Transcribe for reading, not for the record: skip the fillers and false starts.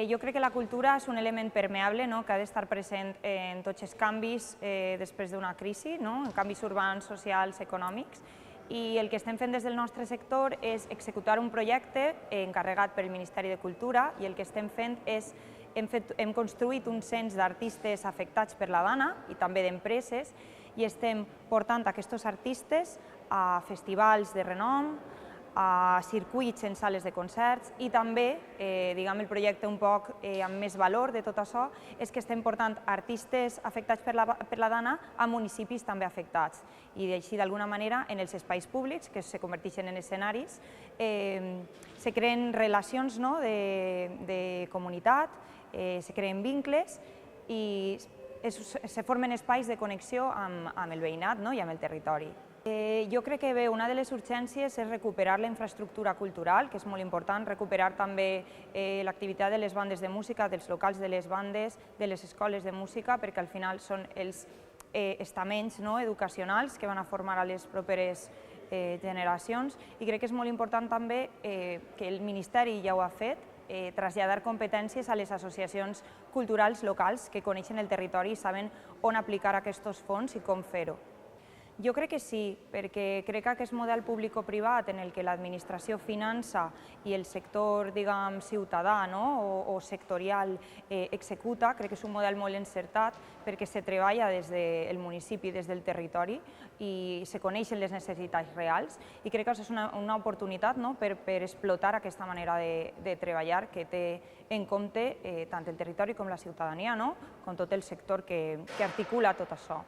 Jo crec que la cultura és un element permeable, que ha d'estar present en tots els canvis després d'una crisi, en canvis urbans, socials, econòmics, i el que estem fent des del nostre sector és executar un projecte encarregat pel Ministeri de Cultura, i el que estem fent és hem construït un cens d'artistes afectats per la Dana i també d'empreses, i estem portant aquests artistes a festivals de renom, a circuits en sales de concerts, i també, el projecte un poc amb més valor de tot això és que estem portant artistes afectats per la Dana a municipis també afectats, i així d'alguna manera en els espais públics, que se converteixen en escenaris, se creen relacions de comunitat, se creen vincles i se formen espais de connexió amb el veïnat i amb el territori. Jo crec que una de les urgències és recuperar la infraestructura cultural, que és molt important, recuperar també l'activitat de les bandes de música, dels locals de les bandes, de les escoles de música, perquè al final són els estaments educacionals que van a formar a les properes generacions, i crec que és molt important també que el Ministeri ja ho ha fet, traslladar competències a les associacions culturals locals que coneixen el territori i saben on aplicar aquests fons i com fer-ho. Jo crec que sí, perquè crec que aquest model públic-privat en el que l'administració finança i el sector, ciutadà o sectorial executa, crec que és un model molt encertat perquè se treballa des del municipi, des del territori, i se coneixen les necessitats reals, i crec que és una oportunitat per explotar aquesta manera de treballar que té en compte tant el territori com la ciutadania, com tot el sector que articula tot això.